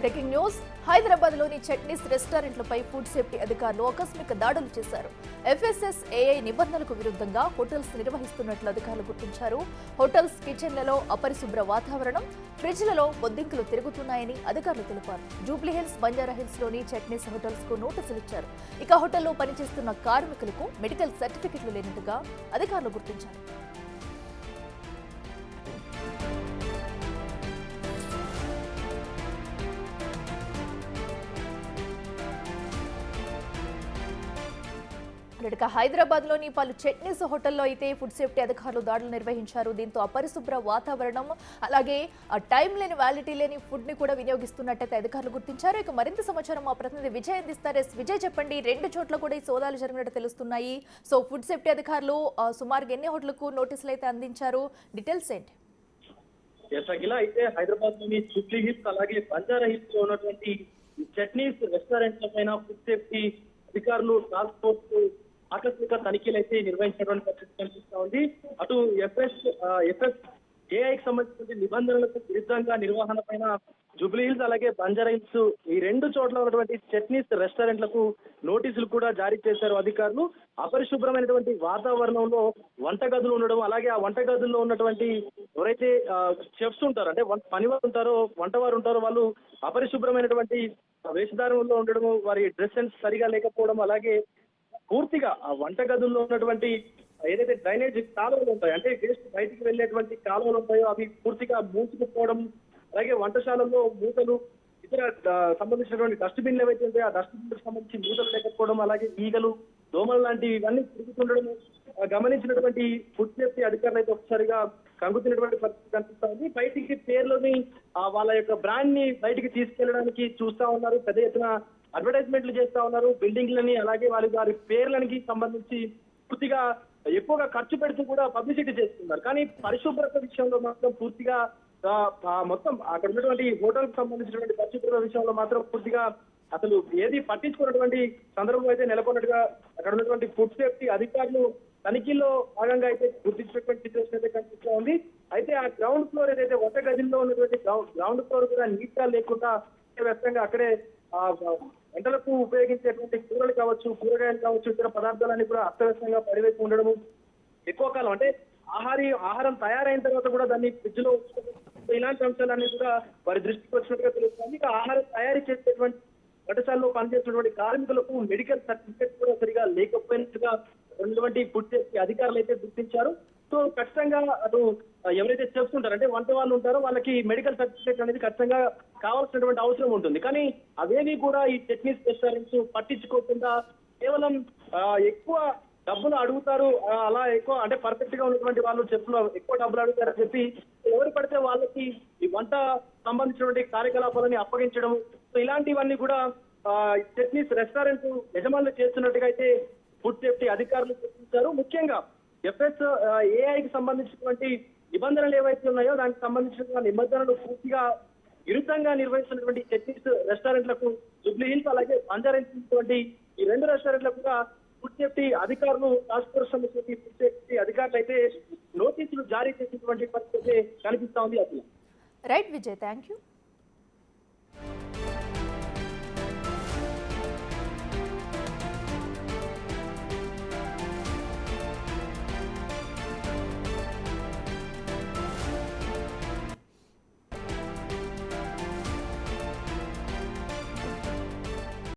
Breaking news హైదరాబాద్లోని chutneys రెస్టారెంట్లపై food safety అధికారులు ఆకస్మిక దాడులు చేశారు. FSSAI నిబంధనలకు విరుద్ధంగా హోటల్స్ నిర్వహిస్తున్నట్లు అధికారులు గుర్తించారు. హోటల్స్ కిచెన్లలో అపరిశుభ్ర వాతావరణం, ఫ్రిడ్జ్లలో బొద్దింకలు తిరుగుతున్నాయని అధికారులు తెలిపారు. జూబ్లీహిల్స్, బంజారాహిల్స్లోని చట్నీస్ హోటల్స్ కు నోటీసులు ఇచ్చారు. ఇక హోటల్లో పనిచేస్తున్న కార్మికులకు మెడికల్ సర్టిఫికెట్లు లేనట్టుగా అధికారులు గుర్తించారు. హైదరాబాద్ లోని పలు చట్నీస్ హోటల్లో అయితే ఫుడ్ సేఫ్టీ అధికారులు దాడులు నిర్వహించారు. దీంతో అపరిశుభ్ర వాతావరణం, అలాగే టైం లేని వ్యాలిటీ లేని ఫుడ్ ని కూడా వినియోగిస్తున్నట్టయితే అధికారులు గుర్తించారు. ఇక మరింత సమాచారం మా ప్రతినిధి విజయ్ అందిస్తారు. విజయ్, చెప్పండి, 2 చోట్ల కూడా ఈ సోదాలు జరిగినట్టు తెలుస్తున్నాయి. సో ఫుడ్ సేఫ్టీ అధికారులు సుమారుగా ఎన్ని హోటళ్లకు నోటీసులు అయితే అందించారు? డీటెయిల్స్ ఏంటి? అయితే హైదరాబాద్ లోని జూబ్లీ హిల్స్ అలాగే బంజారా హిల్స్ లో ఉన్నటువంటి చట్నీస్ రెస్టారెంట్ల పైన ఫుడ్ సేఫ్టీ అధికారులు టాస్క్ ఫోర్స్ ఆకస్మిక తనిఖీలు అయితే నిర్వహించినటువంటి పరిస్థితి కనిపిస్తా ఉంది. అటు FSSAIకి సంబంధించిన నిబంధనలకు విరుద్ధంగా నిర్వహణ పైన జూబ్లీ హిల్స్ అలాగే బంజారా హిల్స్ ఈ 2 చోట్ల ఉన్నటువంటి చట్నీస్ రెస్టారెంట్లకు నోటీసులు కూడా జారీ చేశారు అధికారులు. అపరిశుభ్రమైనటువంటి వాతావరణంలో వంటగదులు ఉండడం, అలాగే ఆ వంటగదుల్లో ఉన్నటువంటి ఎవరైతే చెఫ్స్ ఉంటారో, అంటే పనివారు ఉంటారో, వంటవారు ఉంటారో, వాళ్ళు అపరిశుభ్రమైనటువంటి వేషధారంలో ఉండడము, వారి డ్రెస్ సెన్స్ సరిగా లేకపోవడం, అలాగే పూర్తిగా ఆ వంటగదుల్లో ఉన్నటువంటి ఏదైతే డ్రైనేజ్ కాలువలు ఉంటాయో, అంటే వేస్ట్ బయటికి వెళ్ళేటువంటి కాలువలు ఉంటాయో అవి పూర్తిగా మూసుకుపోవడం, అలాగే వంటశాలలో మూతలు, ఇతర సంబంధించినటువంటి డస్ట్బిన్లు ఏవైతే ఉంటాయో ఆ డస్ట్బిన్లకు సంబంధించి మూతలు లేకపోవడం, అలాగే ఈగలు, దోమలు లాంటివి ఇవన్నీ తిరుగుతుండడం గమనించినటువంటి ఫుడ్ సేఫ్టీ అధికారులు అయితే ఒకసారిగా కంగుతున్నటువంటి పరిస్థితి కనిపిస్తా ఉంది. బయటికి పేర్లని వాళ్ళ యొక్క బ్రాండ్ ని బయటికి తీసుకెళ్లడానికి చూస్తా ఉన్నారు. పెద్ద ఎత్తున అడ్వర్టైజ్మెంట్లు చేస్తా ఉన్నారు. బిల్డింగ్లని, అలాగే వారి పేర్లకి సంబంధించి పూర్తిగా ఎక్కువగా ఖర్చు పెడుతూ కూడా పబ్లిసిటీ చేస్తున్నారు. కానీ పరిశుభ్రత విషయంలో మాత్రం పూర్తిగా మొత్తం అక్కడ ఉన్నటువంటి హోటల్ కు సంబంధించినటువంటి పరిశుభ్రత విషయంలో మాత్రం పూర్తిగా అసలు ఏది పట్టించుకున్నటువంటి సందర్భం అయితే నెలకొన్నట్టుగా అక్కడ ఉన్నటువంటి ఫుడ్ సేఫ్టీ అధికారులు తనిఖీల్లో భాగంగా అయితే గుర్తించినటువంటి సిచ్యువేషన్ అయితే కనిపిస్తూ ఉంది. అయితే ఆ గ్రౌండ్ ఫ్లోర్ ఏదైతే వంట గదిలో ఉన్నటువంటి గ్రౌండ్ ఫ్లోర్ కూడా నీట్ గా లేకుండా వ్యక్తంగా అక్కడే వంటలకు ఉపయోగించేటువంటి కూరలు కావచ్చు, కూరగాయలు కావచ్చు, ఇతర పదార్థాలన్నీ కూడా అస్తవ్యస్తంగా పడివేసి ఉండడము, ఎక్కువ కాలం అంటే ఆహారం తయారైన తర్వాత కూడా దాన్ని ఫ్రిడ్జ్ లో ఇలాంటి అంశాలన్నీ కూడా వారి దృష్టికి వచ్చినట్టుగా తెలుస్తుంది. ఇక ఆహారం తయారీ చేసేటువంటి వంటశాలలో పనిచేస్తున్నటువంటి కార్మికులకు మెడికల్ సర్టిఫికేట్ కూడా సరిగా లేకపోయినట్టుగా ఉన్నటువంటి ఫుడ్ సేఫ్టీ అధికారులు అయితే గుర్తించారు. సో ఖచ్చితంగా అటు ఎవరైతే చెఫ్స్ ఉంటారో, అంటే వంట వాళ్ళు ఉంటారో, వాళ్ళకి మెడికల్ సర్టిఫికేట్ అనేది ఖచ్చితంగా కావాల్సినటువంటి అవసరం ఉంటుంది. కానీ అవేవి కూడా ఈ చట్నీస్ రెస్టారెంట్స్ పట్టించుకోకుండా కేవలం ఎక్కువ డబ్బులు అడుగుతారు, అలా ఎక్కువ అంటే పర్ఫెక్ట్ గా ఉన్నటువంటి వాళ్ళు చెఫ్లు ఎక్కువ డబ్బులు అడుగుతారని చెప్పి ఎవరు పడితే వాళ్ళకి ఈ వంట సంబంధించినటువంటి కార్యకలాపాలని అప్పగించడం, సో ఇలాంటివన్నీ కూడా చట్నీస్ రెస్టారెంట్ యజమానులు చేస్తున్నట్టుగా అయితే ఫుడ్ సేఫ్టీ అధికారులు గుర్తించారు. ముఖ్యంగా FSSAIకి సంబంధించినటువంటి నిబంధనలు ఏవైతే ఉన్నాయో దానికి సంబంధించిన నిబంధనలు పూర్తిగా విరుద్ధంగా నిర్వహిస్తున్నటువంటి చట్నీస్ రెస్టారెంట్లకు జూబ్లీ హిల్స్ అలాగే బంజారా హిల్స్ ఈ 2 రెస్టారెంట్లకు కూడా ఫుడ్ సేఫ్టీ అధికారులు, టాస్క్ ఫోర్స్ సంబంధించిన ఫుడ్ సేఫ్టీ అధికారులు అయితే నోటీసులు జారీ చేసినటువంటి పరిస్థితి కనిపిస్తా ఉంది. అసలు రైట్ విజయ్, థ్యాంక్ యూ.